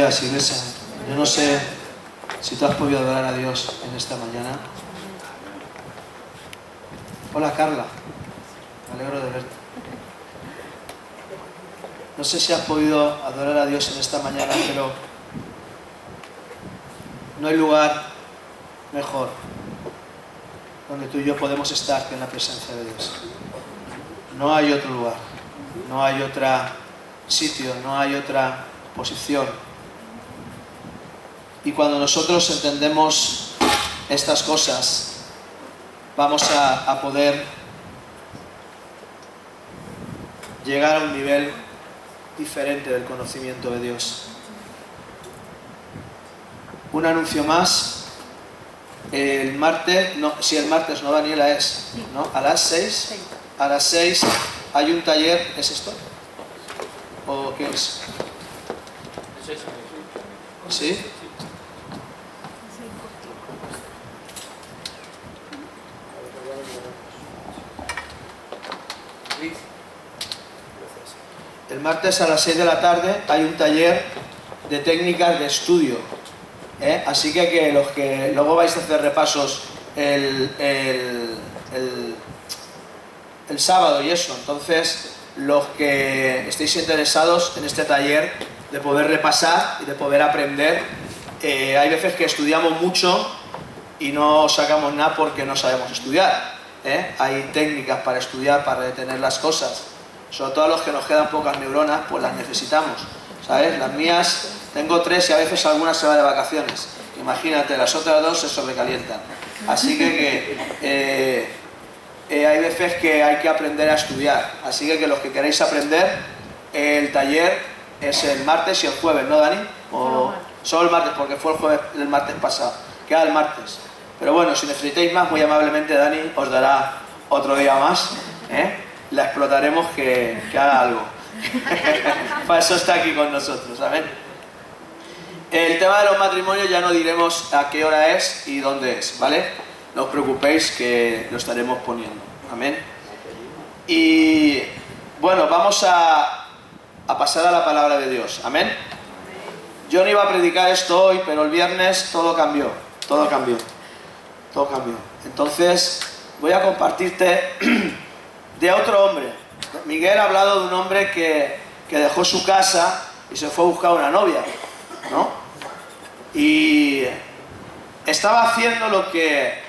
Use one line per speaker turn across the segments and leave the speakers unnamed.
días, iglesia. Yo no sé si tú has podido adorar a Dios en esta mañana. Hola, Carla. Me alegro de verte. No sé si has podido adorar a Dios en esta mañana, pero no hay lugar mejor donde tú y yo podemos estar que en la presencia de Dios. No hay otro lugar, no hay otro sitio, no hay otra posición. Y cuando nosotros entendemos estas cosas, vamos a poder llegar a un nivel diferente del conocimiento de Dios. Un anuncio más. El martes, no, Daniela, es, ¿no? A las 6. A las 6 hay un taller. ¿Es esto? ¿O qué es? ¿Sí? El martes a las 6 de la tarde hay un taller de técnicas de estudio. Así que los que luego vais a hacer repasos el sábado y eso, entonces los que estéis interesados en este taller de poder repasar y de poder aprender, hay veces que estudiamos mucho y no sacamos nada porque no sabemos estudiar. Hay técnicas para estudiar, para retener las cosas. Sobre todo a los que nos quedan pocas neuronas, pues las necesitamos, ¿sabes? Las mías, tengo 3 y a veces algunas se van de vacaciones. Imagínate, las otras 2 se sobrecalientan. Así que hay veces que hay que aprender a estudiar. Así que los que queréis aprender, el taller es el martes y el jueves, ¿no, Dani? Solo el martes, porque fue el martes pasado. Queda el martes. Pero bueno, si necesitáis más, muy amablemente Dani os dará otro día más, La explotaremos que haga algo. Para eso está aquí con nosotros, ¿saben? El tema de los matrimonios ya no diremos a qué hora es y dónde es, ¿vale? No os preocupéis que lo estaremos poniendo, ¿amén? Y bueno, vamos a pasar a la palabra de Dios, ¿amén? Yo no iba a predicar esto hoy, pero el viernes todo cambió. Entonces voy a compartirte de otro hombre. Miguel ha hablado de un hombre que dejó su casa y se fue a buscar una novia, ¿no? Y estaba haciendo lo que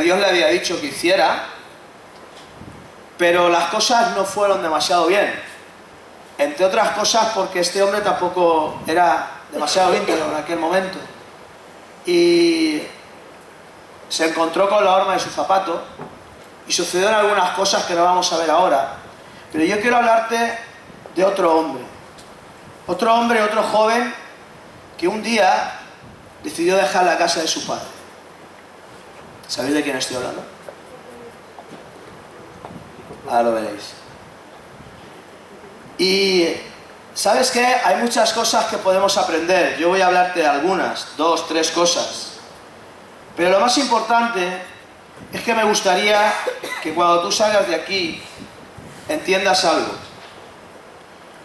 Dios le había dicho que hiciera, pero las cosas no fueron demasiado bien. Entre otras cosas porque este hombre tampoco era demasiado íntegro en aquel momento. Y se encontró con la horma de su zapato y sucedieron algunas cosas que no vamos a ver ahora. Pero yo quiero hablarte de otro hombre, otro joven que un día decidió dejar la casa de su padre. ¿Sabéis de quién estoy hablando? Ahora lo veréis. Y ¿sabes qué? Hay muchas cosas que podemos aprender. Yo voy a hablarte de algunas, 2, 3 cosas. Pero lo más importante es que me gustaría que cuando tú salgas de aquí entiendas algo.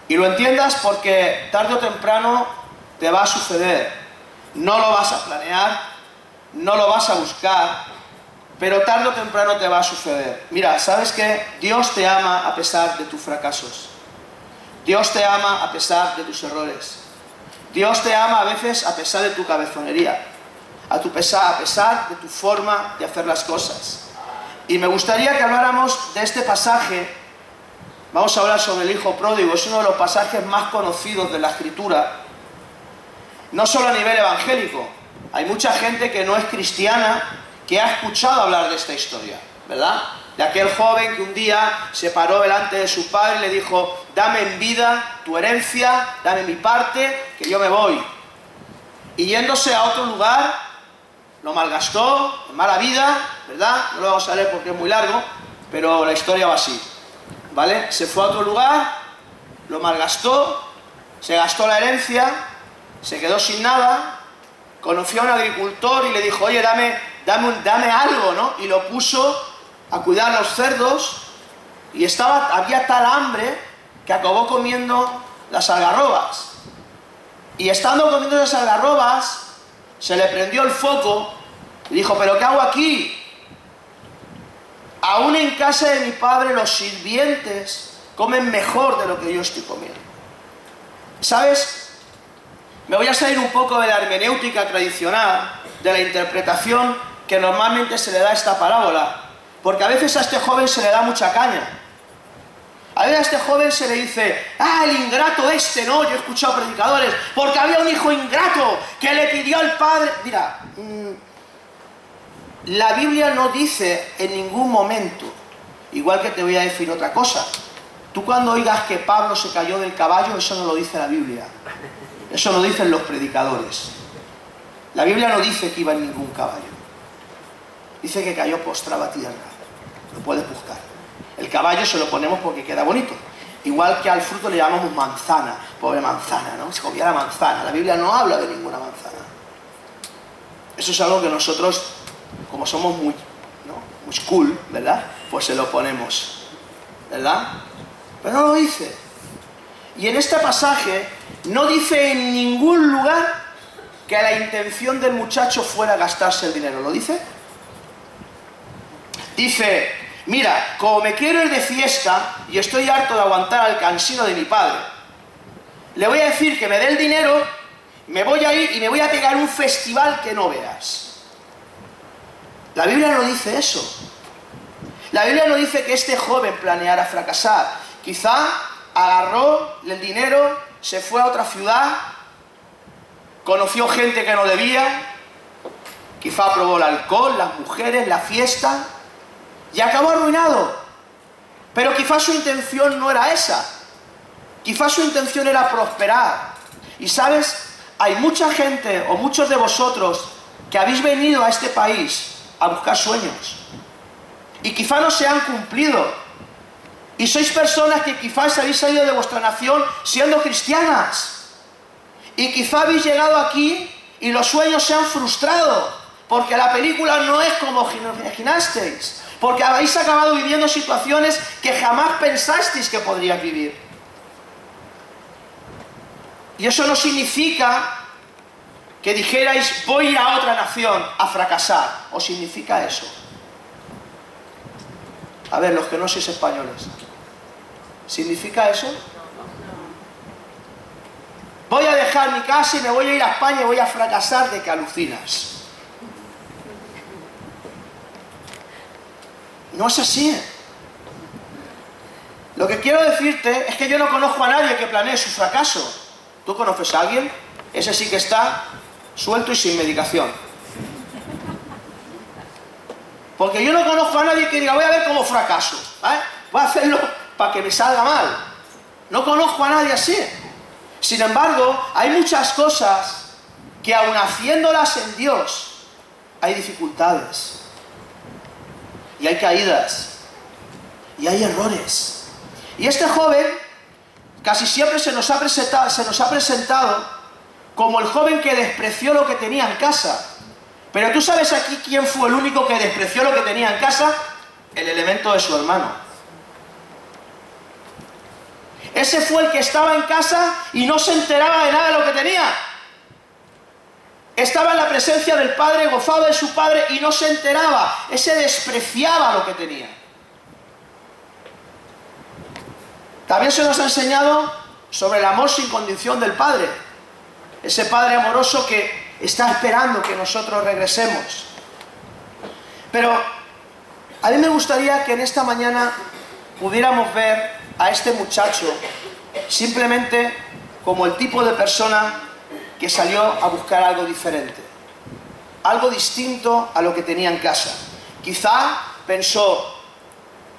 Y lo entiendas porque tarde o temprano te va a suceder. No lo vas a planear, no lo vas a buscar, pero tarde o temprano te va a suceder. Mira, ¿sabes qué? Dios te ama a pesar de tus fracasos. Dios te ama a pesar de tus errores. Dios te ama a veces a pesar de tu cabezonería. A pesar de tu forma de hacer las cosas. Y me gustaría que habláramos de este pasaje. Vamos a hablar sobre el hijo pródigo. Es uno de los pasajes más conocidos de la Escritura. No solo a nivel evangélico. Hay mucha gente que no es cristiana que ha escuchado hablar de esta historia, ¿verdad? De aquel joven que un día se paró delante de su padre y le dijo: dame en vida tu herencia, dame mi parte, que yo me voy. Y yéndose a otro lugar, lo malgastó en mala vida, ¿verdad? No lo vamos a leer porque es muy largo, pero la historia va así, ¿vale? Se fue a otro lugar, lo malgastó, se gastó la herencia, se quedó sin nada, conoció a un agricultor y le dijo: oye, dame algo, ¿no? Y lo puso a cuidar a los cerdos y había tal hambre que acabó comiendo las algarrobas. Y estando comiendo esas algarrobas, se le prendió el foco y dijo, ¿pero qué hago aquí? Aún en casa de mi padre los sirvientes comen mejor de lo que yo estoy comiendo. ¿Sabes? Me voy a salir un poco de la hermenéutica tradicional, de la interpretación que normalmente se le da a esta parábola, porque a veces a este joven se le da mucha caña. A veces a este joven se le dice, el ingrato este, ¿no? Yo he escuchado predicadores, porque había un hijo ingrato que le pidió al padre. Mira, la Biblia no dice en ningún momento, igual que te voy a decir otra cosa. Tú cuando oigas que Pablo se cayó del caballo, eso no lo dice la Biblia. Eso lo dicen los predicadores. La Biblia no dice que iba en ningún caballo. Dice que cayó postrado a tierra. Lo puedes buscar. El caballo se lo ponemos porque queda bonito. Igual que al fruto le llamamos manzana. Pobre manzana, ¿no? Se comía la manzana. La Biblia no habla de ninguna manzana. Eso es algo que nosotros, como somos muy cool, ¿verdad? Pues se lo ponemos, ¿verdad? Pero no lo dice. Y en este pasaje no dice en ningún lugar que la intención del muchacho fuera gastarse el dinero. ¿Lo dice? Dice, mira, como me quiero ir de fiesta y estoy harto de aguantar al cansino de mi padre, le voy a decir que me dé el dinero, me voy a ir y me voy a pegar un festival que no veas. La Biblia no dice eso. La Biblia no dice que este joven planeara fracasar. Quizá agarró el dinero, se fue a otra ciudad, conoció gente que no debía, quizá probó el alcohol, las mujeres, la fiesta, y acabó arruinado. Pero quizá su intención no era esa. Quizá su intención era prosperar. Y sabes, hay mucha gente o muchos de vosotros que habéis venido a este país a buscar sueños. Y quizá no se han cumplido. Y sois personas que quizás habéis salido de vuestra nación siendo cristianas. Y quizá habéis llegado aquí y los sueños se han frustrado. Porque la película no es como imaginasteis. Porque habéis acabado viviendo situaciones que jamás pensasteis que podríais vivir. Y eso no significa que dijerais, voy a ir a otra nación a fracasar. ¿O significa eso? A ver, los que no sois españoles. ¿Significa eso? Voy a dejar mi casa y me voy a ir a España y voy a fracasar de que alucinas. No es así. Lo que quiero decirte es que yo no conozco a nadie que planee su fracaso. ¿Tú conoces a alguien? Ese sí que está suelto y sin medicación. Porque yo no conozco a nadie que diga, voy a ver cómo fracaso, ¿vale? Voy a hacerlo para que me salga mal. No conozco a nadie así. Sin embargo, hay muchas cosas que aun haciéndolas en Dios, hay dificultades. Y hay caídas. Y hay errores. Y este joven casi siempre se nos ha presentado como el joven que despreció lo que tenía en casa. Pero tú sabes aquí quién fue el único que despreció lo que tenía en casa. El elemento de su hermano. Ese fue el que estaba en casa y no se enteraba de nada de lo que tenía. Estaba en la presencia del padre, gozado de su padre y no se enteraba. Ese despreciaba lo que tenía. También se nos ha enseñado sobre el amor sin condición del padre. Ese padre amoroso que está esperando que nosotros regresemos. Pero a mí me gustaría que en esta mañana pudiéramos ver a este muchacho simplemente como el tipo de persona que salió a buscar algo diferente, algo distinto a lo que tenía en casa. Quizá pensó,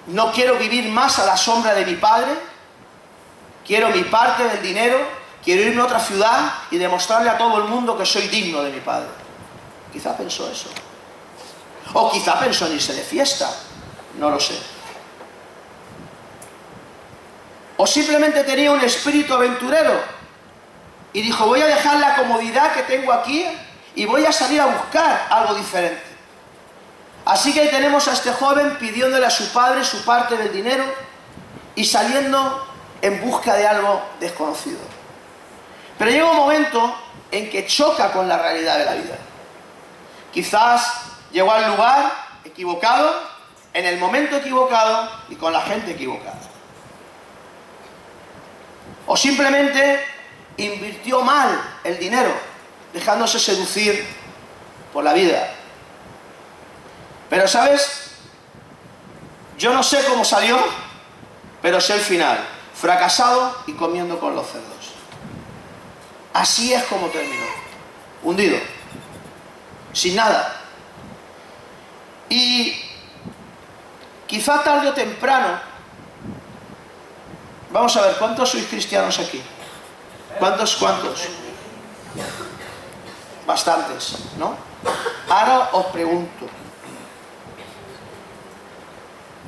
no quiero vivir más a la sombra de mi padre, quiero mi parte del dinero, quiero irme a otra ciudad y demostrarle a todo el mundo que soy digno de mi padre. Quizá pensó eso. O quizá pensó en irse de fiesta, no lo sé. O simplemente tenía un espíritu aventurero y dijo, voy a dejar la comodidad que tengo aquí y voy a salir a buscar algo diferente. Así que ahí tenemos a este joven pidiéndole a su padre su parte del dinero y saliendo en busca de algo desconocido. Pero llega un momento en que choca con la realidad de la vida. Quizás llegó al lugar equivocado, en el momento equivocado y con la gente equivocada. O simplemente invirtió mal el dinero, dejándose seducir por la vida. Pero ¿sabes? Yo no sé cómo salió, pero sé el final. Fracasado y comiendo con los cerdos. Así es como terminó. Hundido. Sin nada. Y quizá tarde o temprano, vamos a ver, ¿cuántos sois cristianos aquí? ¿Cuántos? Bastantes, ¿no? Ahora os pregunto,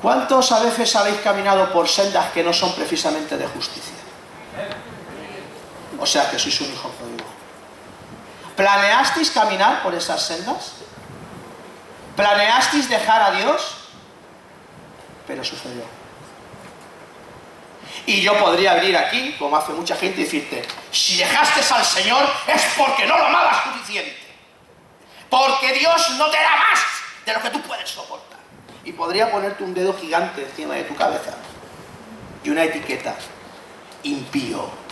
¿cuántos a veces habéis caminado por sendas que no son precisamente de justicia? O sea que sois un hijo pródigo. ¿Planeasteis caminar por esas sendas? ¿Planeasteis dejar a Dios? Pero sucedió. Y yo podría venir aquí, como hace mucha gente, y decirte, si dejaste al Señor es porque no lo amabas suficiente. Porque Dios no te da más de lo que tú puedes soportar. Y podría ponerte un dedo gigante encima de tu cabeza. Y una etiqueta. Impío.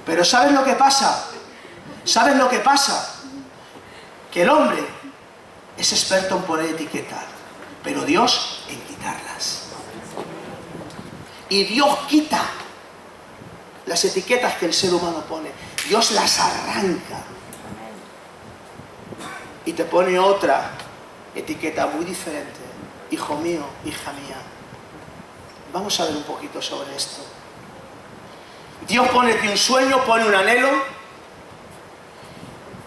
Pero ¿sabes lo que pasa? ¿Sabes lo que pasa? Que el hombre es experto en poner etiquetas, pero Dios en quitarlas. Y Dios quita las etiquetas que el ser humano pone. Dios las arranca. Y te pone otra etiqueta muy diferente. Hijo mío, hija mía. Vamos a ver un poquito sobre esto. Dios pone un sueño, pone un anhelo.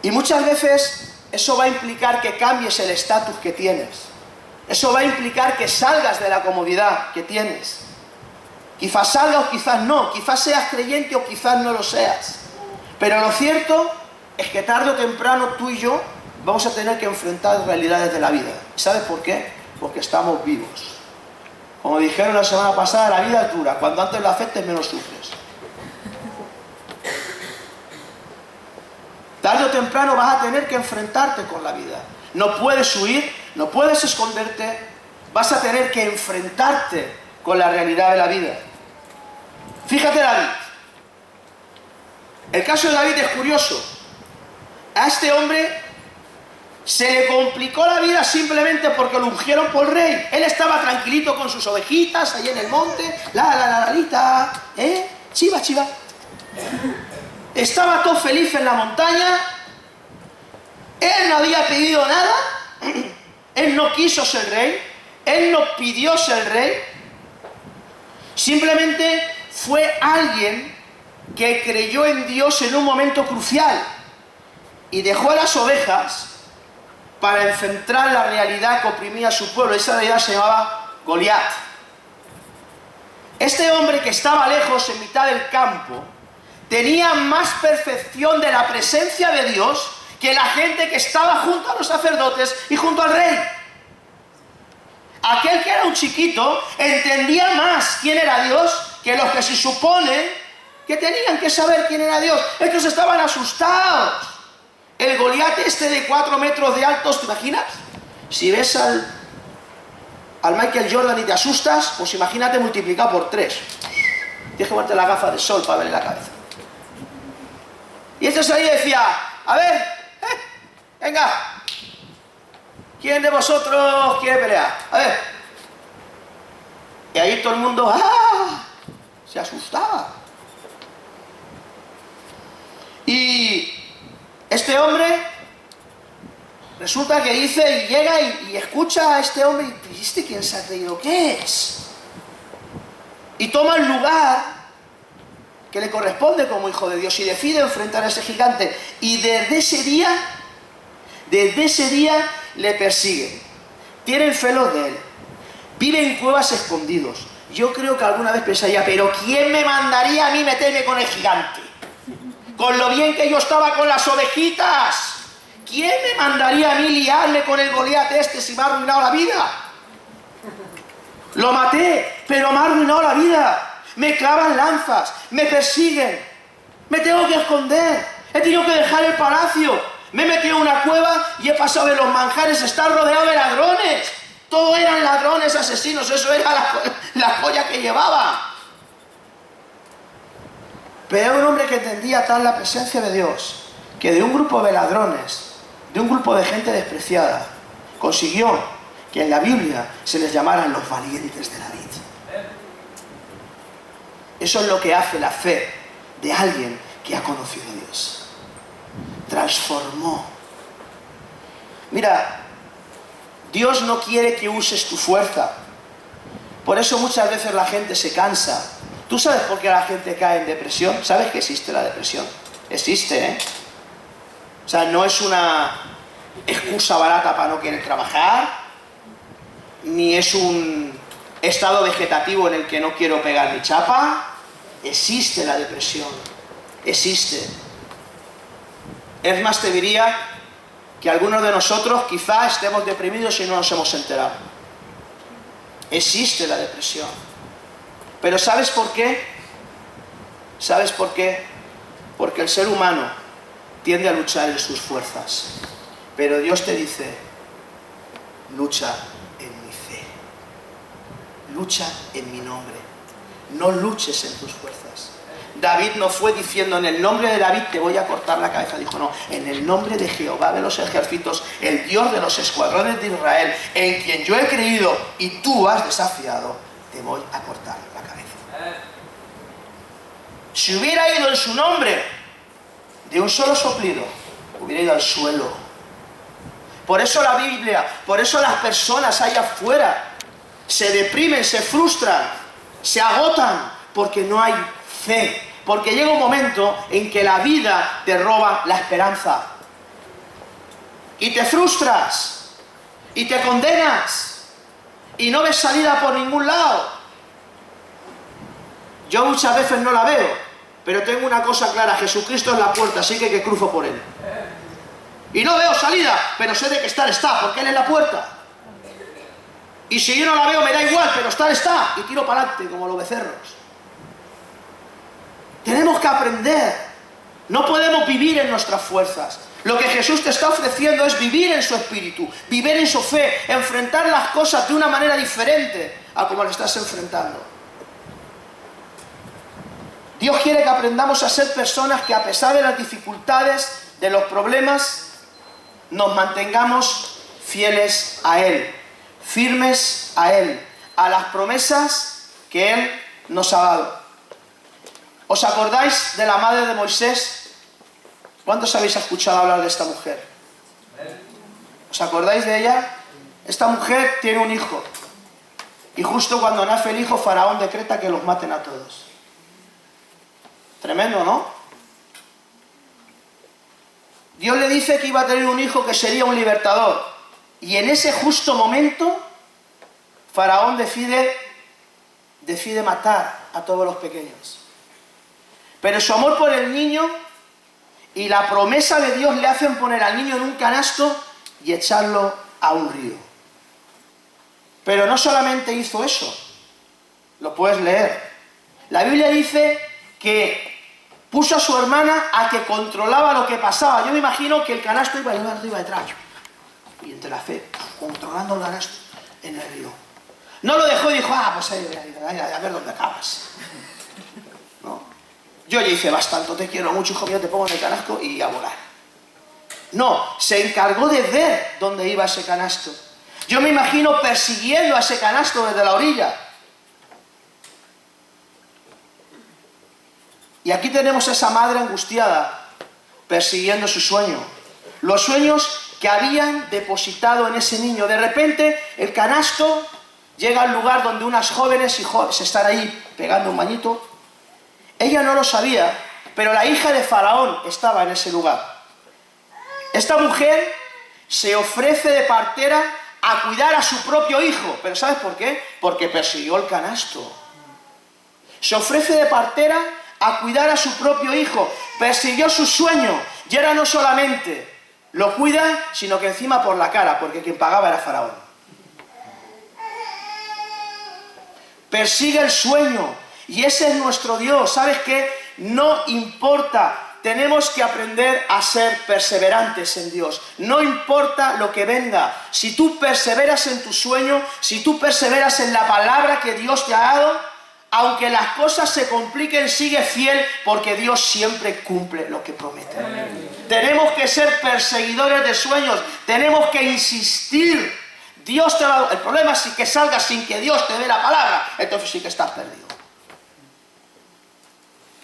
Y muchas veces eso va a implicar que cambies el estatus que tienes. Eso va a implicar que salgas de la comodidad que tienes. Quizás salgas o quizás no. Quizás seas creyente o quizás no lo seas. Pero lo cierto es que tarde o temprano tú y yo vamos a tener que enfrentar realidades de la vida. ¿Sabes por qué? Porque estamos vivos. Como dijeron la semana pasada, la vida es dura. Cuando antes lo aceptes, menos sufres. Tarde o temprano vas a tener que enfrentarte con la vida. No puedes huir, no puedes esconderte. Vas a tener que enfrentarte con la realidad de la vida. Fíjate David. El caso de David es curioso. A este hombre se le complicó la vida simplemente porque lo ungieron por rey. Él estaba tranquilito con sus ovejitas ahí en el monte. La, chiva, chiva. Estaba todo feliz en la montaña. Él no había pedido nada. Él no quiso ser rey. Él no pidió ser rey. Simplemente fue alguien que creyó en Dios en un momento crucial y dejó a las ovejas para enfrentar la realidad que oprimía a su pueblo. Esa realidad se llamaba Goliat. Este hombre que estaba lejos en mitad del campo tenía más percepción de la presencia de Dios que la gente que estaba junto a los sacerdotes y junto al rey. Aquel que era un chiquito entendía más quién era Dios que los que se supone que tenían que saber quién era Dios. Estos estaban asustados. El Goliat este de 4 metros de alto, ¿te imaginas? Si ves al Michael Jordan y te asustas, pues imagínate multiplicado por 3. Tienes que ponerte la gafa de sol para verle la cabeza. Y este salía y decía, a ver, venga, ¿quién de vosotros quiere pelear? A ver. Y ahí todo el mundo, se asustaba. Y este hombre resulta que dice, y llega y escucha a este hombre y dice, ¿quién se ha creído que es? Y toma el lugar que le corresponde como hijo de Dios y decide enfrentar a ese gigante. Y desde ese día le persiguen. Tienen celos de él. Vive en cuevas escondidos. Yo creo que alguna vez pensaría, pero ¿quién me mandaría a mí meterme con el gigante? Con lo bien que yo estaba con las ovejitas. ¿Quién me mandaría a mí liarme con el Goliat este si me ha arruinado la vida? Lo maté, pero me ha arruinado la vida. me clavan lanzas, me persiguen, me tengo que esconder, he tenido que dejar el palacio, me he metido en una cueva y he pasado de los manjares, estar rodeado de ladrones. Todos eran ladrones, asesinos, eso era la joya que llevaba. Pero era un hombre que entendía tal la presencia de Dios, que de un grupo de ladrones, de un grupo de gente despreciada, consiguió que en la Biblia se les llamaran los valientes de la vid. Eso es lo que hace la fe de alguien que ha conocido a Dios. Transformó. Mira, Dios no quiere que uses tu fuerza. Por eso muchas veces la gente se cansa. ¿Tú sabes por qué la gente cae en depresión? ¿Sabes que existe la depresión? Existe, ¿eh? O sea, no es una excusa barata para no querer trabajar, ni es un estado vegetativo en el que no quiero pegar mi chapa. Existe la depresión. Existe. Es más, te diría que algunos de nosotros quizá estemos deprimidos y no nos hemos enterado. Existe la depresión. Pero ¿sabes por qué? ¿Sabes por qué? Porque el ser humano tiende a luchar en sus fuerzas. Pero Dios te dice, lucha en mi fe. Lucha en mi nombre. No luches en tus fuerzas. David no fue diciendo, en el nombre de David te voy a cortar la cabeza. Dijo, no, en el nombre de Jehová de los ejércitos, el Dios de los escuadrones de Israel, en quien yo he creído y tú has desafiado, te voy a cortar la cabeza. Si hubiera ido en su nombre, de un solo soplido, hubiera ido al suelo. Por eso la Biblia, por eso las personas allá afuera se deprimen, se frustran, se agotan, porque no hay fe. Porque llega un momento en que la vida te roba la esperanza. Y te frustras. Y te condenas. Y no ves salida por ningún lado. Yo muchas veces no la veo. Pero tengo una cosa clara. Jesucristo es la puerta, así que cruzo por él. Y no veo salida, pero sé de que estar está, porque él es la puerta. Y si yo no la veo me da igual, pero estar está. Y tiro para adelante como los becerros. Tenemos que aprender. No podemos vivir en nuestras fuerzas. Lo que Jesús te está ofreciendo es vivir en su espíritu, vivir en su fe, enfrentar las cosas de una manera diferente a como lo estás enfrentando. Dios quiere que aprendamos a ser personas que, a pesar de las dificultades, de los problemas, nos mantengamos fieles a Él, firmes a Él, a las promesas que Él nos ha dado. ¿Os acordáis de la madre de Moisés? ¿Cuántos habéis escuchado hablar de esta mujer? ¿Os acordáis de ella? Esta mujer tiene un hijo. Y justo cuando nace el hijo, Faraón decreta que los maten a todos. Tremendo, ¿no? Dios le dice que iba a tener un hijo que sería un libertador. Y en ese justo momento, Faraón decide matar a todos los pequeños. Pero su amor por el niño y la promesa de Dios le hacen poner al niño en un canasto y echarlo a un río. Pero no solamente hizo eso, lo puedes leer. La Biblia dice que puso a su hermana a que controlaba lo que pasaba. Yo me imagino que el canasto iba detrás. Y entre la fe, controlando el canasto en el río. No lo dejó y dijo, pues a ver dónde acabas. No. Yo le hice bastante, te quiero mucho, hijo mío, te pongo en el canasto y a volar. No, se encargó de ver dónde iba ese canasto. Yo me imagino persiguiendo a ese canasto desde la orilla. Y aquí tenemos a esa madre angustiada, persiguiendo su sueño. Los sueños que habían depositado en ese niño. De repente, el canasto llega al lugar donde unas jóvenes se están ahí pegando un bañito. Ella no lo sabía, pero la hija de Faraón estaba en ese lugar. Esta mujer se ofrece de partera a cuidar a su propio hijo. ¿Pero sabes por qué? Porque persiguió el canasto. Se ofrece de partera a cuidar a su propio hijo. Persiguió su sueño. Y ahora no solamente lo cuida, sino que encima por la cara, porque quien pagaba era Faraón. Persigue el sueño. Y ese es nuestro Dios. ¿Sabes qué? No importa. Tenemos que aprender a ser perseverantes en Dios. No importa lo que venga. Si tú perseveras en tu sueño, si tú perseveras en la palabra que Dios te ha dado, aunque las cosas se compliquen, sigue fiel, porque Dios siempre cumple lo que promete. Amén. Tenemos que ser perseguidores de sueños. Tenemos que insistir. Dios te va. El problema es que salgas sin que Dios te dé la palabra. Entonces sí que estás perdido.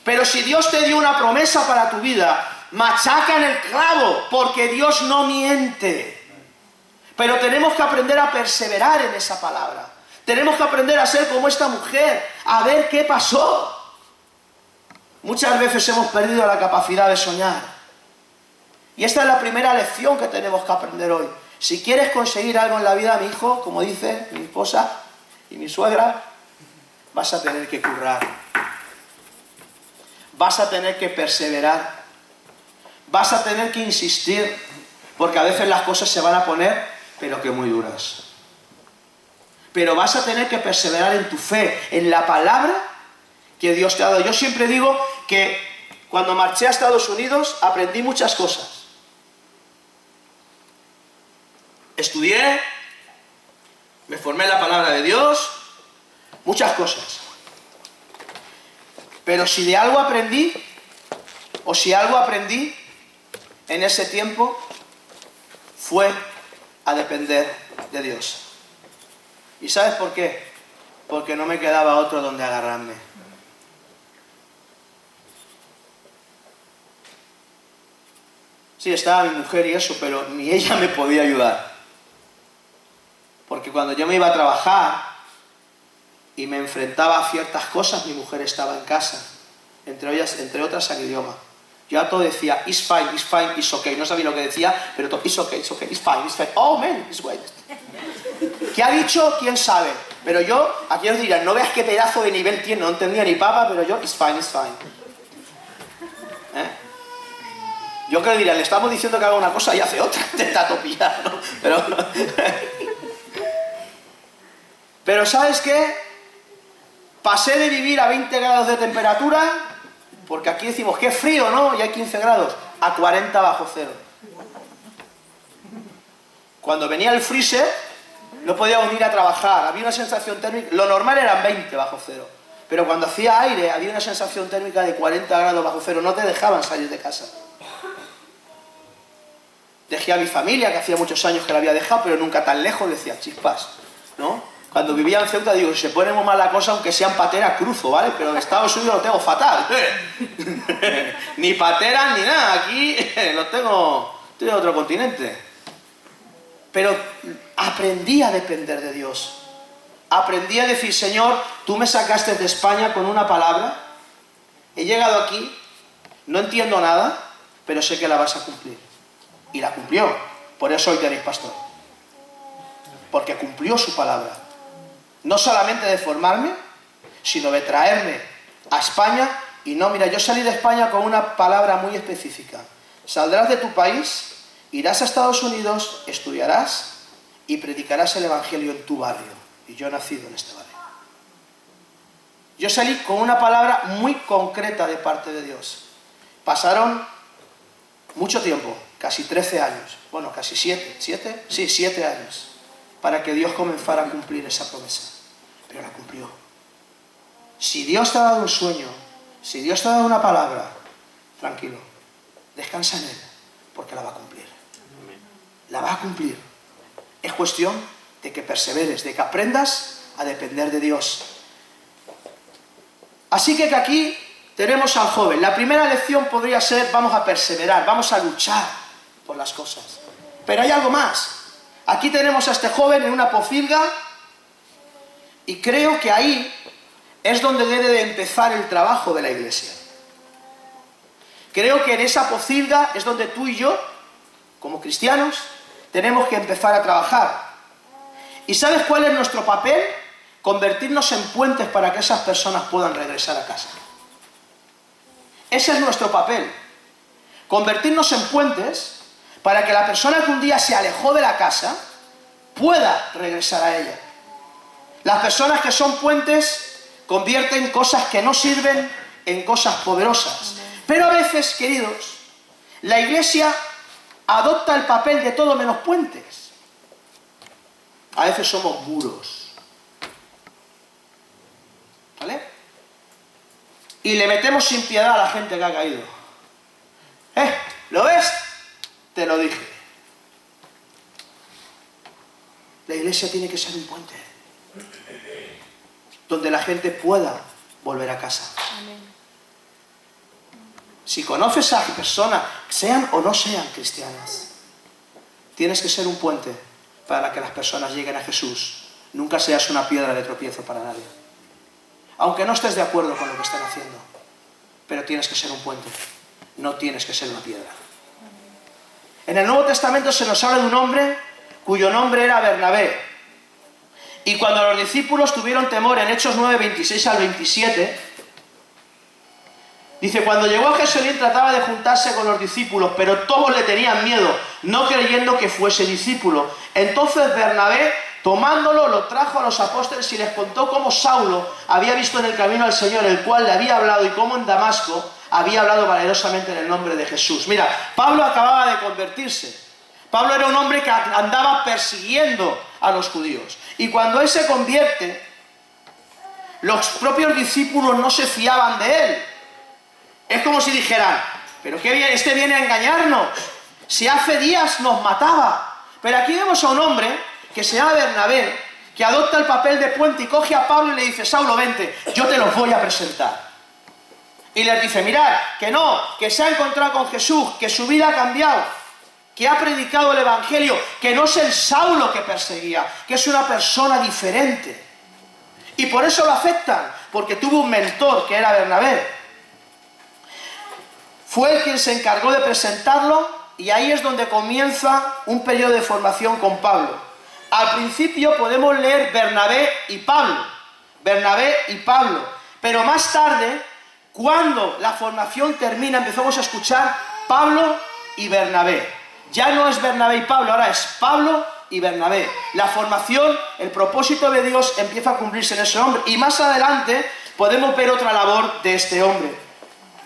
Pero si Dios te dio una promesa para tu vida, machaca en el clavo, porque Dios no miente. Pero tenemos que aprender a perseverar en esa palabra. Tenemos que aprender a ser como esta mujer, a ver qué pasó. Muchas veces hemos perdido la capacidad de soñar. Y esta es la primera lección que tenemos que aprender hoy. Si quieres conseguir algo en la vida, mi hijo, como dice mi esposa y mi suegra, vas a tener que currar. Vas a tener que perseverar, vas a tener que insistir, porque a veces las cosas se van a poner, pero que muy duras. Pero vas a tener que perseverar en tu fe, en la palabra que Dios te ha dado. Yo siempre digo que cuando marché a Estados Unidos aprendí muchas cosas. Estudié, me formé en la palabra de Dios, muchas cosas. Pero si de algo aprendí, o si algo aprendí en ese tiempo, fue a depender de Dios. ¿Y sabes por qué? Porque no me quedaba otro donde agarrarme. Sí, estaba mi mujer y eso, pero ni ella me podía ayudar. Porque cuando yo me iba a trabajar y me enfrentaba a ciertas cosas, mi mujer estaba en casa, entre otras al idioma. Yo a todo decía, it's fine, it's okay. No sabía lo que decía, pero todo, it's okay, it's fine. Oh, man, it's great. ¿Qué ha dicho? ¿Quién sabe? Pero yo, aquí os dirán, no veas qué pedazo de nivel tiene, no entendía ni papa, pero yo, it's fine. ¿Eh? Yo creo que dirán, le estamos diciendo que haga una cosa y hace otra, te está topillando, ¿no? Pero ¿sabes qué? Pasé de vivir a 20 grados de temperatura, porque aquí decimos que es frío, ¿no? Y hay 15 grados, a 40 bajo cero. Cuando venía el freezer, no podíamos ir a trabajar, había una sensación térmica, lo normal eran 20 bajo cero, pero cuando hacía aire había una sensación térmica de 40 grados bajo cero, no te dejaban salir de casa. Dejé a mi familia, que hacía muchos años que la había dejado, pero nunca tan lejos, decía, chispas, ¿no? Cuando vivía en Ceuta, digo, si se pone muy mal la cosa, aunque sean pateras, cruzo, ¿vale? Pero en Estados Unidos lo tengo fatal. Ni pateras ni nada, aquí lo tengo, estoy en otro continente. Pero aprendí a depender de Dios. Aprendí a decir, Señor, tú me sacaste de España con una palabra, he llegado aquí, no entiendo nada, pero sé que la vas a cumplir. Y la cumplió, por eso hoy tenéis pastor. Porque cumplió su palabra. No solamente de formarme, sino de traerme a España. Y no, mira, yo salí de España con una palabra muy específica. Saldrás de tu país, irás a Estados Unidos, estudiarás y predicarás el Evangelio en tu barrio. Y yo he nacido en este barrio. Yo salí con una palabra muy concreta de parte de Dios. Pasaron mucho tiempo, casi 13 años, bueno, casi 7 años, para que Dios comenzara a cumplir esa promesa. Pero la cumplió. Si Dios te ha dado un sueño, si Dios te ha dado una palabra, tranquilo, descansa en Él, porque la va a cumplir. La va a cumplir. Es cuestión de que perseveres, de que aprendas a depender de Dios. Así que aquí tenemos al joven. La primera lección podría ser, vamos a perseverar, vamos a luchar por las cosas. Pero hay algo más. Aquí tenemos a este joven en una pocilga y creo que ahí es donde debe de empezar el trabajo de la iglesia. Creo que en esa pocilga es donde tú y yo, como cristianos, tenemos que empezar a trabajar. ¿Y sabes cuál es nuestro papel? Convertirnos en puentes para que esas personas puedan regresar a casa. Ese es nuestro papel. Convertirnos en puentes para que la persona que un día se alejó de la casa pueda regresar a ella. Las personas que son puentes convierten cosas que no sirven en cosas poderosas. Pero a veces, queridos, la Iglesia adopta el papel de todo menos puentes. A veces somos muros. ¿Vale? Y le metemos sin piedad a la gente que ha caído. ¿Lo ves? Te lo dije. La Iglesia tiene que ser un puente donde la gente pueda volver a casa. Amén. Si conoces a personas, sean o no sean cristianas, tienes que ser un puente para que las personas lleguen a Jesús. Nunca seas una piedra de tropiezo para nadie. Aunque no estés de acuerdo con lo que están haciendo, pero tienes que ser un puente, no tienes que ser una piedra. En el Nuevo Testamento se nos habla de un hombre cuyo nombre era Bernabé. Y cuando los discípulos tuvieron temor, en Hechos 9, 26 al 27, dice, cuando llegó a Jerusalén trataba de juntarse con los discípulos, pero todos le tenían miedo, no creyendo que fuese discípulo. Entonces Bernabé, tomándolo, lo trajo a los apóstoles y les contó cómo Saulo había visto en el camino al Señor, el cual le había hablado, y cómo en Damasco había hablado valerosamente en el nombre de Jesús. Mira, Pablo acababa de convertirse. Pablo era un hombre que andaba persiguiendo a los judíos. Y cuando él se convierte, los propios discípulos no se fiaban de él. Es como si dijeran, pero qué bien, este viene a engañarnos. Si hace días nos mataba. Pero aquí vemos a un hombre que se llama Bernabé, que adopta el papel de puente y coge a Pablo y le dice, Saulo, vente, yo te los voy a presentar. Y les dice, mirad, que no, que se ha encontrado con Jesús, que su vida ha cambiado, que ha predicado el Evangelio, que no es el Saulo que perseguía, que es una persona diferente. Y por eso lo aceptan, porque tuvo un mentor que era Bernabé. Fue el quien se encargó de presentarlo y ahí es donde comienza un periodo de formación con Pablo. Al principio podemos leer Bernabé y Pablo, pero más tarde, cuando la formación termina, empezamos a escuchar Pablo y Bernabé. Ya no es Bernabé y Pablo, ahora es Pablo y Bernabé. La formación, el propósito de Dios empieza a cumplirse en ese hombre. Y más adelante podemos ver otra labor de este hombre.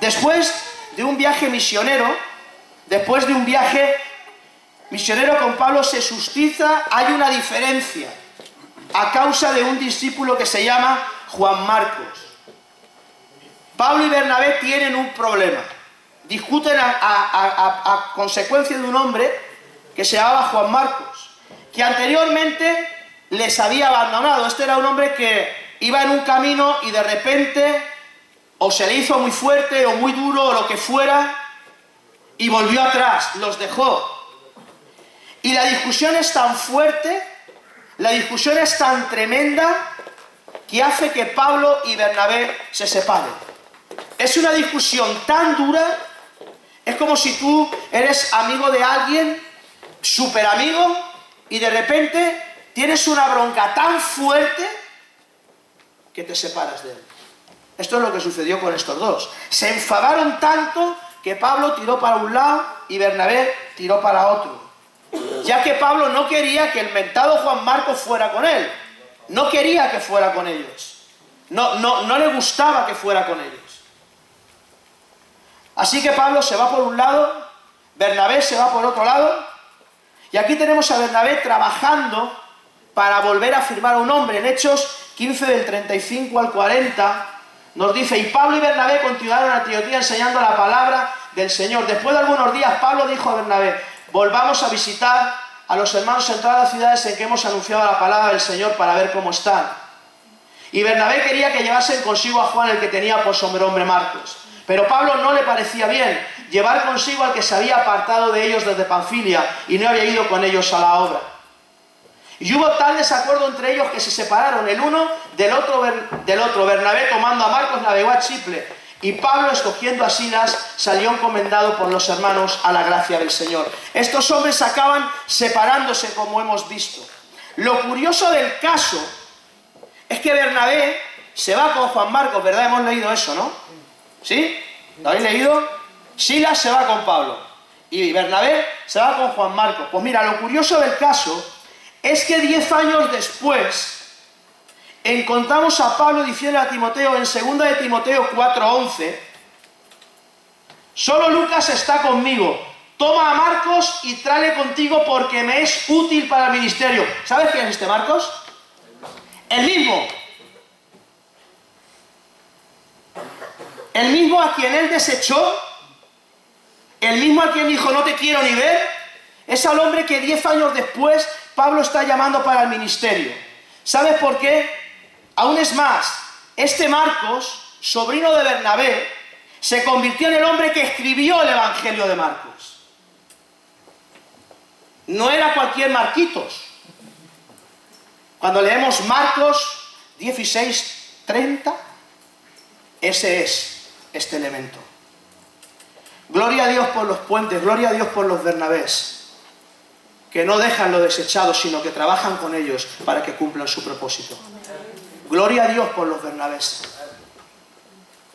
Después de un viaje misionero con Pablo se suscita, hay una diferencia a causa de un discípulo que se llama Juan Marcos. Pablo y Bernabé tienen un problema. Discuten a consecuencia de un hombre que se llamaba Juan Marcos, que anteriormente les había abandonado. Este era un hombre que iba en un camino y de repente o se le hizo muy fuerte o muy duro o lo que fuera y volvió atrás, los dejó. Y la discusión es tan fuerte, la discusión es tan tremenda que hace que Pablo y Bernabé se separen. Es una discusión tan dura. Es como si tú eres amigo de alguien, súper amigo, y de repente tienes una bronca tan fuerte que te separas de él. Esto es lo que sucedió con estos dos. Se enfadaron tanto que Pablo tiró para un lado y Bernabé tiró para otro. Ya que Pablo no quería que el mentado Juan Marcos fuera con él. No quería que fuera con ellos. No le gustaba que fuera con ellos. Así que Pablo se va por un lado, Bernabé se va por otro lado, y aquí tenemos a Bernabé trabajando para volver a firmar a un hombre. En Hechos 15 del 35 al 40 nos dice, y Pablo y Bernabé continuaron a Antioquía enseñando la palabra del Señor. Después de algunos días Pablo dijo a Bernabé, volvamos a visitar a los hermanos en todas las ciudades en que hemos anunciado la palabra del Señor para ver cómo están. Y Bernabé quería que llevasen consigo a Juan, el que tenía por sobrenombre Marcos. Pero Pablo no le parecía bien llevar consigo al que se había apartado de ellos desde Panfilia y no había ido con ellos a la obra. Y hubo tal desacuerdo entre ellos que se separaron el uno del otro. Bernabé, tomando a Marcos, navegó a Chipre, y Pablo, escogiendo a Silas, salió encomendado por los hermanos a la gracia del Señor. Estos hombres acaban separándose, como hemos visto. Lo curioso del caso es que Bernabé se va con Juan Marcos, ¿verdad? Hemos leído eso, ¿no? ¿Sí? ¿Lo habéis leído? Silas se va con Pablo y Bernabé se va con Juan Marcos. Pues mira, lo curioso del caso es que 10 años después encontramos a Pablo diciendo a Timoteo en 2 de Timoteo 4:11, solo Lucas está conmigo, toma a Marcos y tráele contigo porque me es útil para el ministerio. ¿Sabes quién es este Marcos? El mismo. El mismo a quien él desechó, el mismo a quien dijo no te quiero ni ver, es al hombre que 10 años después Pablo está llamando para el ministerio. ¿Sabes por qué? Aún es más, este Marcos, sobrino de Bernabé, se convirtió en el hombre que escribió el Evangelio de Marcos. No era cualquier Marquitos. Cuando leemos Marcos 16:30, ese es este elemento. Gloria a Dios por los puentes, gloria a Dios por los Bernabés, que no dejan lo desechado, sino que trabajan con ellos para que cumplan su propósito. Gloria a Dios por los Bernabés.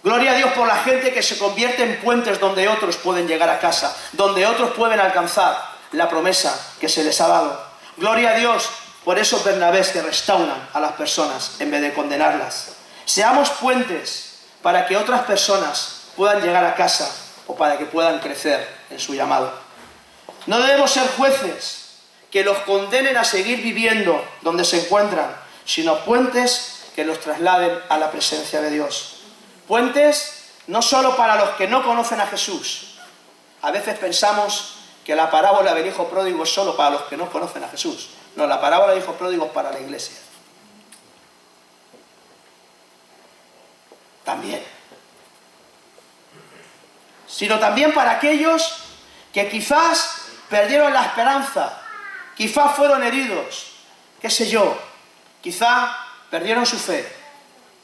Gloria a Dios por la gente que se convierte en puentes donde otros pueden llegar a casa, donde otros pueden alcanzar la promesa que se les ha dado. Gloria a Dios por esos Bernabés que restauran a las personas en vez de condenarlas. Seamos puentes para que otras personas puedan llegar a casa o para que puedan crecer en su llamado. No debemos ser jueces que los condenen a seguir viviendo donde se encuentran, sino puentes que los trasladen a la presencia de Dios. Puentes no solo para los que no conocen a Jesús. A veces pensamos que la parábola del hijo pródigo es solo para los que no conocen a Jesús. No, la parábola del hijo pródigo es para la iglesia. También. Sino también para aquellos que quizás perdieron la esperanza, quizás fueron heridos, qué sé yo, quizá perdieron su fe,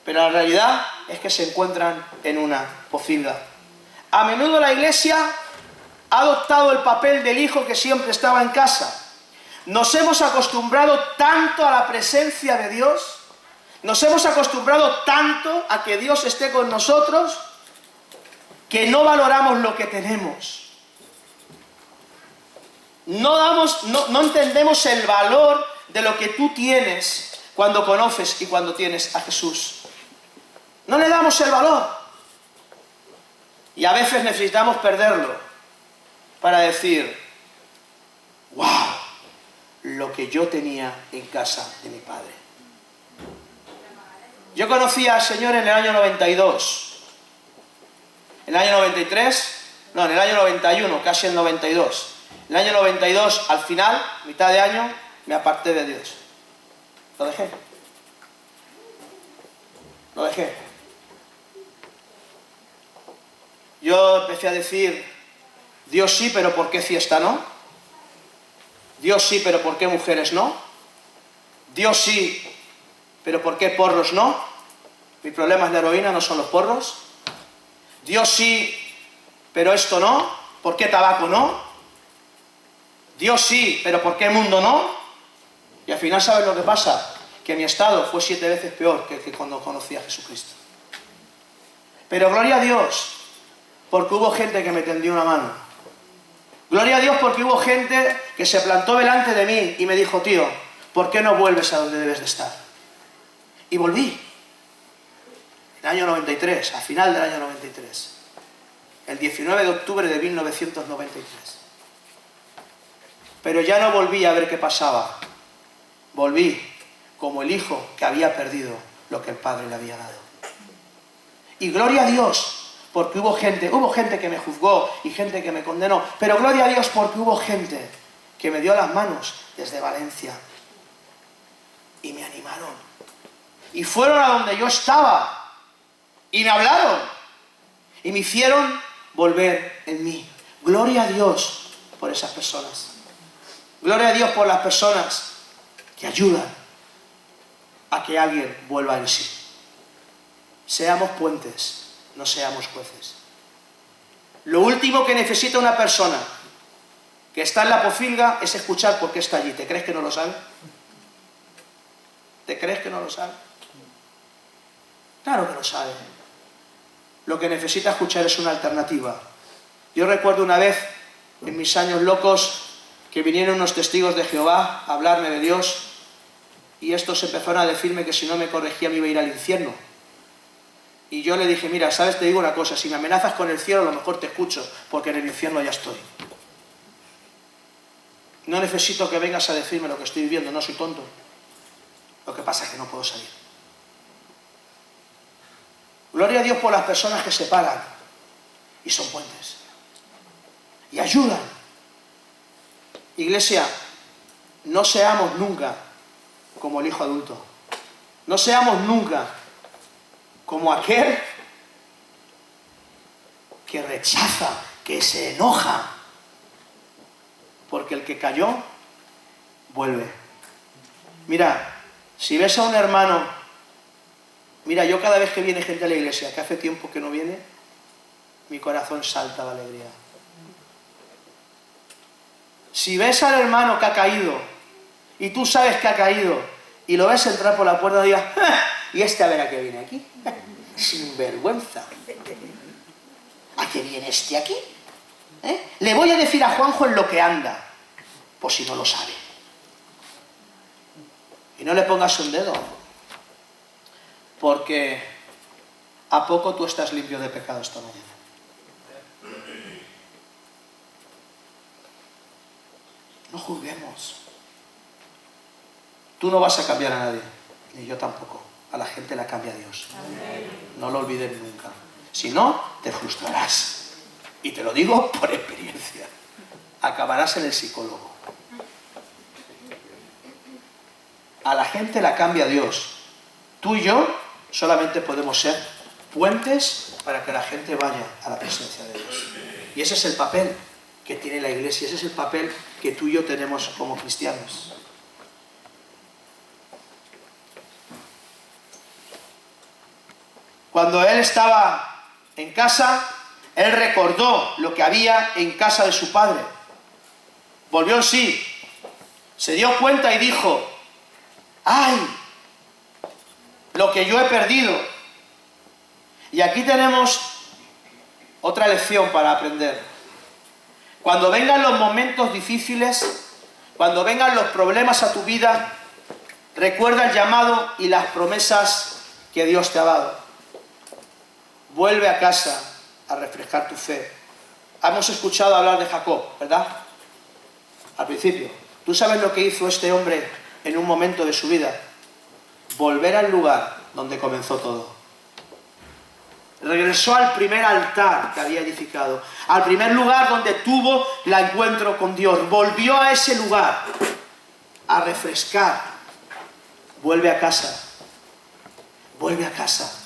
pero la realidad es que se encuentran en una pocilga. A menudo la iglesia ha adoptado el papel del hijo que siempre estaba en casa. Nos hemos acostumbrado tanto a la presencia de Dios, nos hemos acostumbrado tanto a que Dios esté con nosotros, que no valoramos lo que tenemos. No entendemos el valor de lo que tú tienes cuando conoces y cuando tienes a Jesús. No le damos el valor. Y a veces necesitamos perderlo para decir, ¡wow! Lo que yo tenía en casa de mi padre. Yo conocí al Señor en el año 92. En el año 93, no, en el año 91, casi el 92. En el año 92, al final, mitad de año, me aparté de Dios. Lo dejé. Lo dejé. Yo empecé a decir, Dios sí, pero ¿por qué fiesta no? Dios sí, pero ¿por qué mujeres no? Dios sí, pero ¿por qué porros no? Mi problema es la heroína, no son los porros. Dios sí, pero esto no. ¿Por qué tabaco no? Dios sí, pero ¿por qué mundo no? Y al final, ¿sabes lo que pasa? Que mi estado fue 7 veces peor que cuando conocí a Jesucristo. Pero gloria a Dios, porque hubo gente que me tendió una mano. Gloria a Dios porque hubo gente que se plantó delante de mí y me dijo, tío, ¿por qué no vuelves a donde debes de estar? Y volví. El año 93, a final del año 93. El 19 de octubre de 1993. Pero ya no volví a ver qué pasaba. Volví como el hijo que había perdido lo que el padre le había dado. Y gloria a Dios, porque hubo gente que me juzgó y gente que me condenó, pero gloria a Dios porque hubo gente que me dio las manos desde Valencia y me animaron. Y fueron a donde yo estaba y me hablaron y me hicieron volver en mí. Gloria a Dios por esas personas. Gloria a Dios por las personas que ayudan a que alguien vuelva en sí. Seamos puentes, no seamos jueces. Lo último que necesita una persona que está en la pocilga es escuchar por qué está allí. ¿Te crees que no lo sabe? ¿Te crees que no lo sabe? Claro que lo sabe. Lo que necesita escuchar es una alternativa. Yo recuerdo una vez, en mis años locos, que vinieron unos testigos de Jehová a hablarme de Dios y estos empezaron a decirme que si no me corregía me iba a ir al infierno. Y yo le dije, mira, ¿sabes? Te digo una cosa, si me amenazas con el cielo, a lo mejor te escucho, porque en el infierno ya estoy. No necesito que vengas a decirme lo que estoy viviendo, no soy tonto. Lo que pasa es que no puedo salir. Gloria a Dios por las personas que se paran y son puentes. Y ayudan. Iglesia, no seamos nunca como el hijo adulto. No seamos nunca como aquel que rechaza, que se enoja. Porque el que cayó, vuelve. Mira, si ves a un hermano, mira, yo cada vez que viene gente a la iglesia, que hace tiempo que no viene, mi corazón salta de alegría. Si ves al hermano que ha caído, y tú sabes que ha caído, y lo ves entrar por la puerta, digas, ¡ah! ¿Y este a ver a qué viene aquí? Sin vergüenza. ¿A qué viene este aquí? Le voy a decir a Juanjo en lo que anda, por si no lo sabe. Y no le pongas un dedo, porque ¿a poco tú estás limpio de pecado esta mañana? No juzguemos. Tú no vas a cambiar a nadie, ni yo tampoco. A la gente la cambia Dios. No lo olvides nunca. Si no, te frustrarás. Y te lo digo por experiencia. Acabarás en el psicólogo. A la gente la cambia Dios. Tú y yo solamente podemos ser puentes para que la gente vaya a la presencia de Dios. Y ese es el papel que tiene la iglesia. Ese es el papel que tú y yo tenemos como cristianos. Cuando él estaba en casa, él recordó lo que había en casa de su padre. Volvió en sí, se dio cuenta y dijo, ¡ay! Lo que yo he perdido. Y aquí tenemos otra lección para aprender. Cuando vengan los momentos difíciles, cuando vengan los problemas a tu vida, recuerda el llamado y las promesas que Dios te ha dado. Vuelve a casa a refrescar tu fe. Hemos escuchado hablar de Jacob, ¿verdad? Al principio. ¿Tú sabes lo que hizo este hombre en un momento de su vida? Volver al lugar donde comenzó todo. Regresó al primer altar que había edificado, al primer lugar donde tuvo el encuentro con Dios. Volvió a ese lugar a refrescar. Vuelve a casa. Vuelve a casa.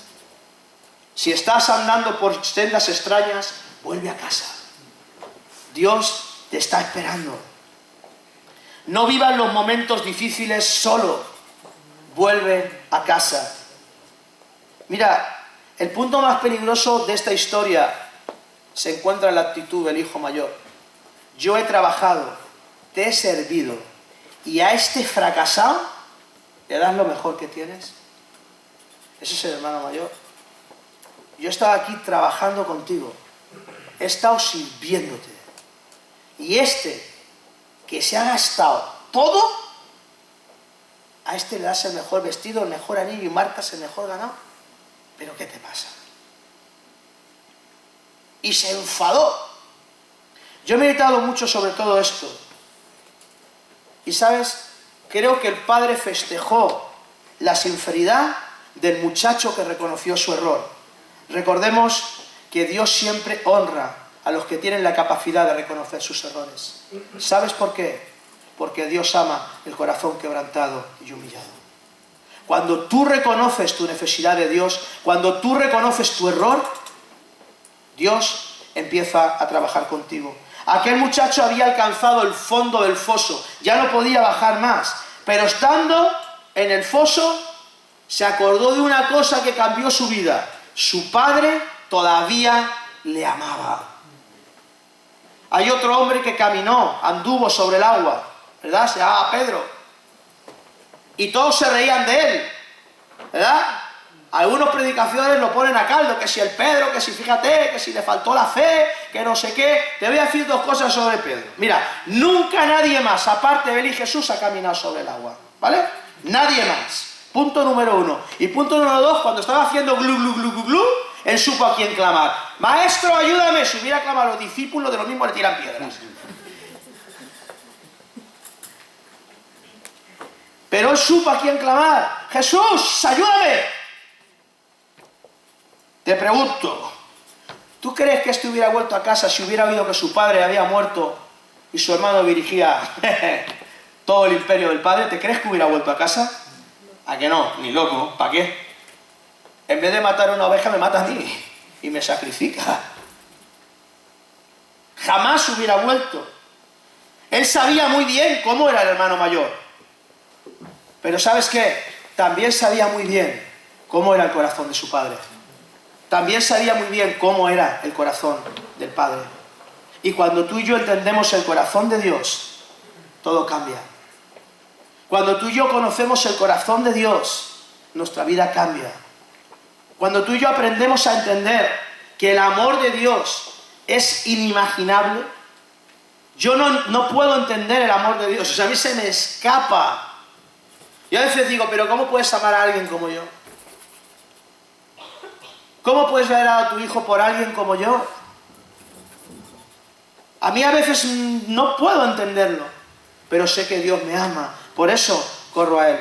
Si estás andando por sendas extrañas, vuelve a casa. Dios te está esperando. No vivas los momentos difíciles solo. Vuelve a casa. Mira, el punto más peligroso de esta historia se encuentra en la actitud del hijo mayor. Yo he trabajado, te he servido, y a este fracasado le das lo mejor que tienes. Ese es el hermano mayor. Yo estaba aquí trabajando contigo, he estado sirviéndote, y este que se ha gastado todo, a este le das el mejor vestido, el mejor anillo y marcas el mejor ganado. ¿Pero qué te pasa? Y se enfadó. Yo he meditado mucho sobre todo esto, y sabes, creo que el padre festejó la sinceridad del muchacho que reconoció su error. Recordemos que Dios siempre honra a los que tienen la capacidad de reconocer sus errores. ¿Sabes por qué? Porque Dios ama el corazón quebrantado y humillado. Cuando tú reconoces tu necesidad de Dios, cuando tú reconoces tu error, Dios empieza a trabajar contigo. Aquel muchacho había alcanzado el fondo del foso, ya no podía bajar más, pero estando en el foso, se acordó de una cosa que cambió su vida. Su padre todavía le amaba. Hay otro hombre que caminó, anduvo sobre el agua, ¿verdad? Se llamaba Pedro. Y todos se reían de él, ¿verdad? Algunos predicadores lo ponen a caldo, que si el Pedro, que si fíjate, que si le faltó la fe, que no sé qué. Te voy a decir dos cosas sobre Pedro. Mira, nunca nadie más, aparte de él y Jesús, ha caminado sobre el agua, ¿vale? Nadie más. Punto número 1. Y punto número 2, cuando estaba haciendo glu, glu, glu, glu, glu, él supo a quién clamar. Maestro, ayúdame. Si hubiera clamado a los discípulos, de lo mismo le tiran piedras. Pero él supo a quién clamar. Jesús, ayúdame. Te pregunto, ¿tú crees que este hubiera vuelto a casa si hubiera oído que su padre había muerto y su hermano dirigía todo el imperio del padre? ¿Te crees que hubiera vuelto a casa? ¿A que no? Ni loco. ¿Para qué? En vez de matar a una oveja, me mata a mí y me sacrifica. Jamás hubiera vuelto. Él sabía muy bien cómo era el hermano mayor. Pero ¿sabes qué? También sabía muy bien cómo era el corazón de su padre. También sabía muy bien cómo era el corazón del Padre. Y cuando tú y yo entendemos el corazón de Dios, todo cambia. Cuando tú y yo conocemos el corazón de Dios, nuestra vida cambia. Cuando tú y yo aprendemos a entender que el amor de Dios es inimaginable, yo no puedo entender el amor de Dios. O sea, a mí se me escapa. Yo a veces digo, pero ¿cómo puedes amar a alguien como yo? ¿Cómo puedes dar a tu hijo por alguien como yo? A mí a veces no puedo entenderlo, pero sé que Dios me ama. Por eso corro a Él.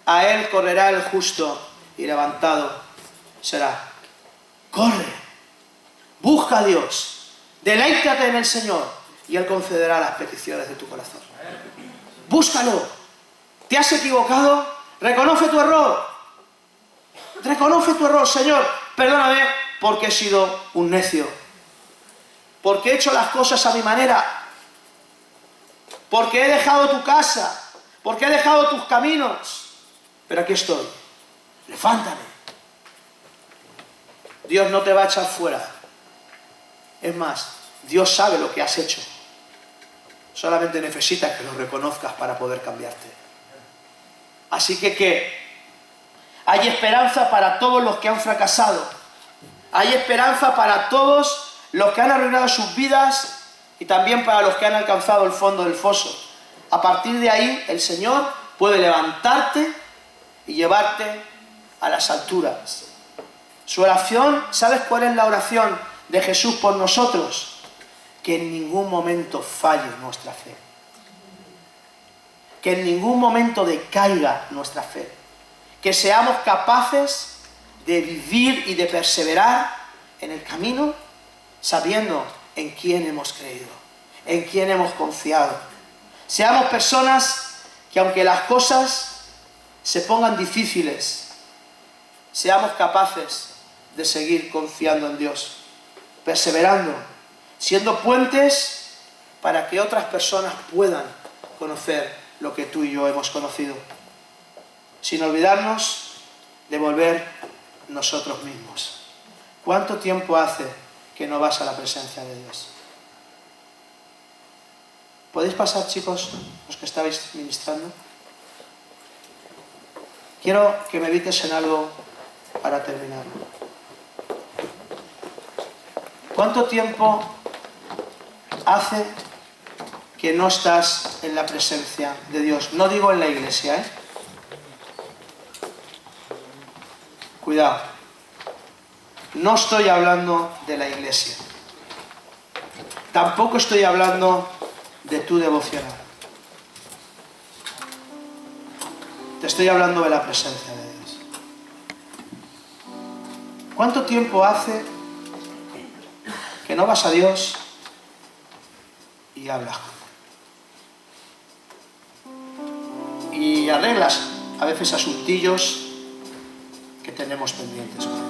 A Él correrá el justo y levantado será. Corre, busca a Dios, deleítate en el Señor y Él concederá las peticiones de tu corazón. Búscalo. ¿Te has equivocado? Reconoce tu error. Reconoce tu error, Señor, perdóname porque he sido un necio, porque he hecho las cosas a mi manera, porque he dejado tu casa, porque he dejado tus caminos, pero aquí estoy, levántate. Dios no te va a echar fuera, es más, Dios sabe lo que has hecho, solamente necesitas que lo reconozcas para poder cambiarte. Así que hay esperanza para todos los que han fracasado. Hay esperanza para todos los que han arruinado sus vidas y también para los que han alcanzado el fondo del foso. A partir de ahí, el Señor puede levantarte y llevarte a las alturas. Su oración, ¿sabes cuál es la oración de Jesús por nosotros? Que en ningún momento falle nuestra fe. Que en ningún momento decaiga nuestra fe. Que seamos capaces de vivir y de perseverar en el camino sabiendo en quién hemos creído, en quién hemos confiado. Seamos personas que aunque las cosas se pongan difíciles, seamos capaces de seguir confiando en Dios, perseverando, siendo puentes para que otras personas puedan conocer lo que tú y yo hemos conocido. Sin olvidarnos de volver nosotros mismos. ¿Cuánto tiempo hace que no vas a la presencia de Dios? ¿Podéis pasar, chicos, los que estabais ministrando? Quiero que me medites en algo para terminar. ¿Cuánto tiempo hace que no estás en la presencia de Dios? No digo en la iglesia, ¿eh? Cuidado, no estoy hablando de la iglesia, tampoco estoy hablando de tu devocional, te estoy hablando de la presencia de Dios. ¿Cuánto tiempo hace que no vas a Dios y hablas con Él? Y arreglas a veces asuntillos que tenemos pendientes con Él.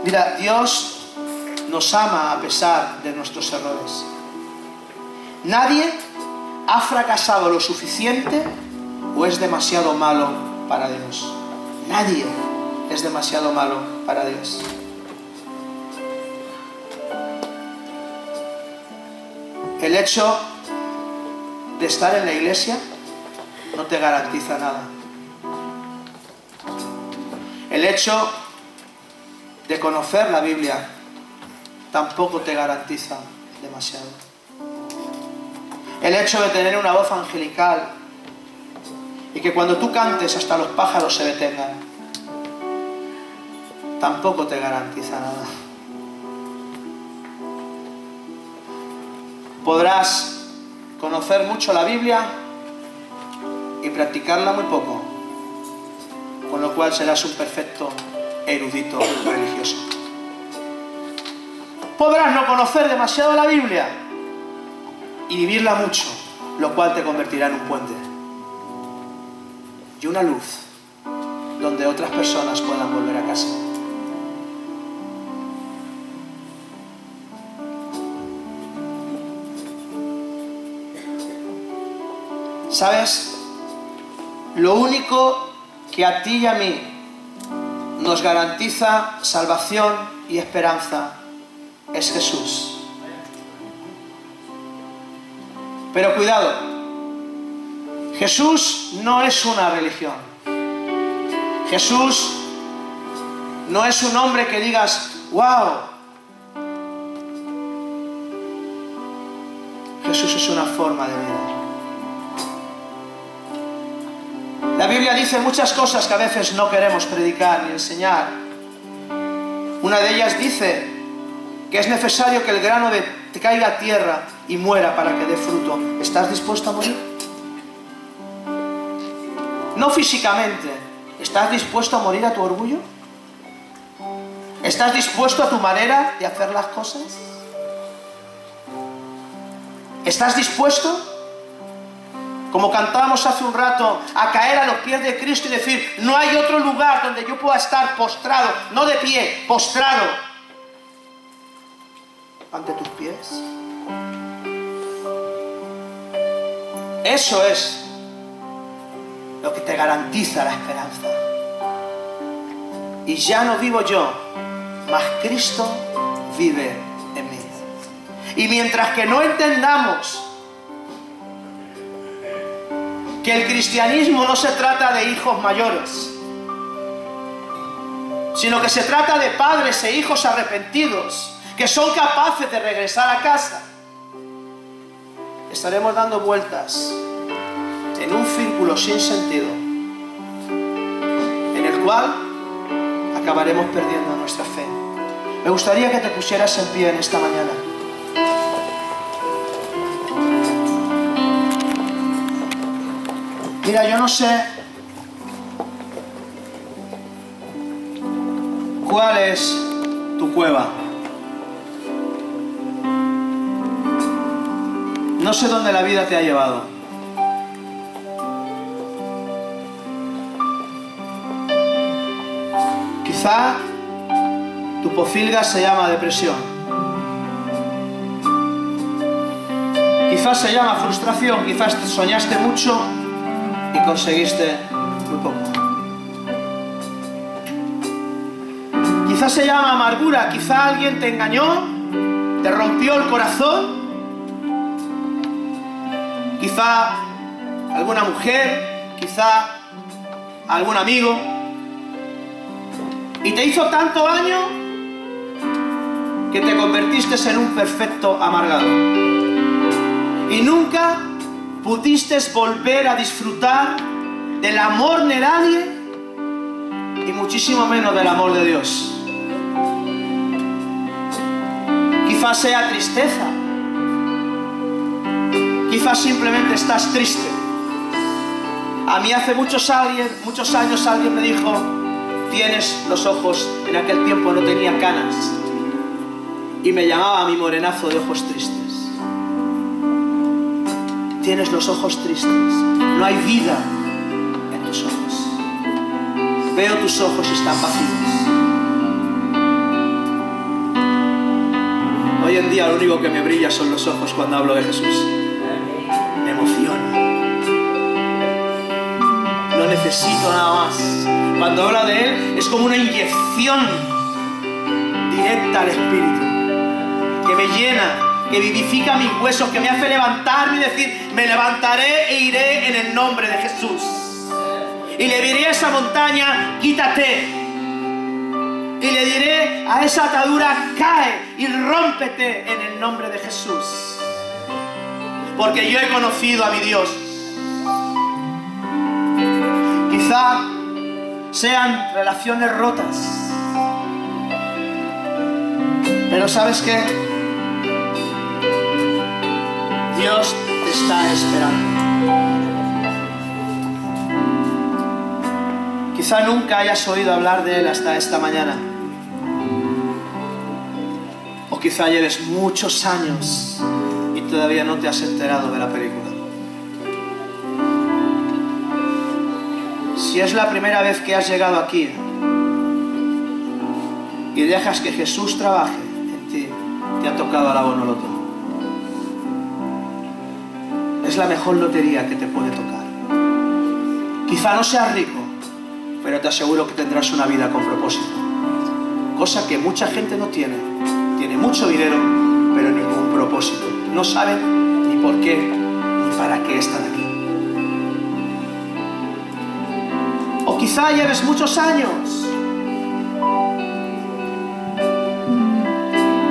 Mira, Dios nos ama a pesar de nuestros errores. Nadie ha fracasado lo suficiente o es demasiado malo para Dios. Nadie es demasiado malo para Dios. El hecho de estar en la iglesia no te garantiza nada. El hecho de conocer la Biblia tampoco te garantiza demasiado. el hecho de tener una voz angelical y que cuando tú cantes hasta los pájaros se detengan, tampoco te garantiza nada. Podrás conocer mucho la Biblia y practicarla muy poco, con lo cual serás un perfecto erudito religioso. Podrás no conocer demasiado la Biblia y vivirla mucho, lo cual te convertirá en un puente y una luz donde otras personas puedan volver a casa. ¿Sabes? Lo único que a ti y a mí nos garantiza salvación y esperanza es Jesús. Pero cuidado, Jesús no es una religión. Jesús no es un hombre que digas, wow. Jesús es una forma de vida. La Biblia dice muchas cosas que a veces no queremos predicar ni enseñar. Una de ellas dice que es necesario que el grano te caiga a tierra y muera para que dé fruto. ¿Estás dispuesto a morir? No físicamente. ¿Estás dispuesto a morir a tu orgullo? ¿Estás dispuesto a tu manera de hacer las cosas? ¿Estás dispuesto, como cantábamos hace un rato, a caer a los pies de Cristo y decir, no hay otro lugar donde yo pueda estar postrado, no de pie, postrado, ante tus pies? Eso es lo que te garantiza la esperanza. Y ya no vivo yo, mas Cristo vive en mí. Y mientras que no entendamos que el cristianismo no se trata de hijos mayores, sino que se trata de padres e hijos arrepentidos que son capaces de regresar a casa, estaremos dando vueltas en un círculo sin sentido, en el cual acabaremos perdiendo nuestra fe. Me gustaría que te pusieras en pie en esta mañana. Mira, yo no sé cuál es tu cueva. No sé dónde la vida te ha llevado. Quizá tu pocilga se llama depresión. Quizás se llama frustración. Quizás soñaste mucho y conseguiste muy poco. Quizás se llama amargura. Quizá alguien te engañó, te rompió el corazón. Quizá alguna mujer, quizá algún amigo, y te hizo tanto daño que te convertiste en un perfecto amargado. Y nunca pudiste volver a disfrutar del amor de nadie y muchísimo menos del amor de Dios. Quizás sea tristeza. Quizás simplemente estás triste. A mí hace muchos años alguien me dijo, tienes los ojos, en aquel tiempo no tenía canas, y me llamaba mi morenazo de ojos tristes. Tienes los ojos tristes, no hay vida en tus ojos. Veo tus ojos y están vacíos. Hoy en día lo único que me brilla son los ojos cuando hablo de Jesús. Me emociona. No necesito nada más. Cuando hablo de Él es como una inyección directa al Espíritu, que me llena, que vivifica mis huesos, que me hace levantarme y decir, me levantaré e iré en el nombre de Jesús. Y le diré a esa montaña, quítate. Y le diré a esa atadura, cae y rómpete en el nombre de Jesús. porque yo he conocido a mi Dios. Quizá sean relaciones rotas, pero ¿sabes qué? Dios te está esperando. Quizá nunca hayas oído hablar de Él hasta esta mañana. O quizá lleves muchos años y todavía no te has enterado de la película. Si es la primera vez que has llegado aquí y dejas que Jesús trabaje en ti, te ha tocado la bonoloto. Es la mejor lotería que te puede tocar. Quizá no seas rico, pero te aseguro que tendrás una vida con propósito. Cosa que mucha gente no tiene. Tiene mucho dinero, pero ningún propósito. No saben ni por qué, ni para qué están aquí. O quizá lleves muchos años,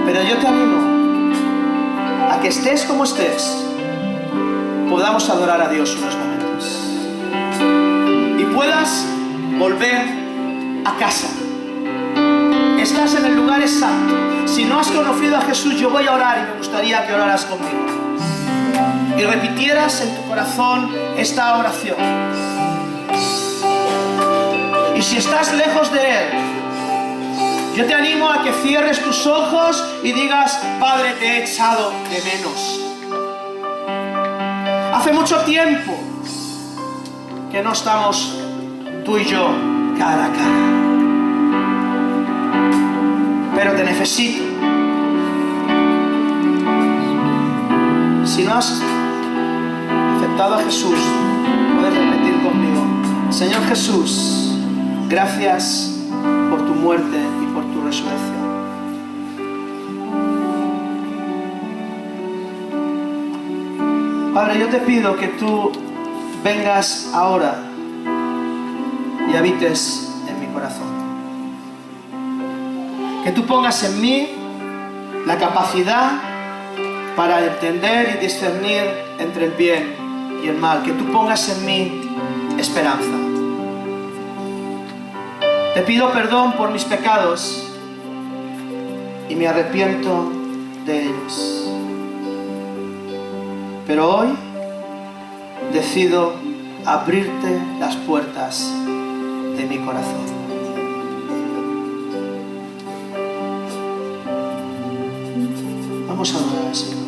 pero yo te animo a que estés como estés, podamos adorar a Dios unos momentos y puedas volver a casa. Estás en el lugar exacto. Si no has conocido a Jesús, yo voy a orar y me gustaría que oraras conmigo y repitieras en tu corazón esta oración. Y si estás lejos de Él, yo te animo a que cierres tus ojos y digas: Padre, te he echado de menos. Hace mucho tiempo que no estamos tú y yo cara a cara, pero te necesito. Si no has aceptado a Jesús, puedes repetir conmigo: Señor Jesús, gracias por tu muerte y por tu resurrección. Padre, yo te pido que tú vengas ahora y habites en mi corazón. Que tú pongas en mí la capacidad para entender y discernir entre el bien y el mal. Que tú pongas en mí esperanza. Te pido perdón por mis pecados y me arrepiento de ellos. Pero hoy decido abrirte las puertas de mi corazón. Vamos a adorar al Señor.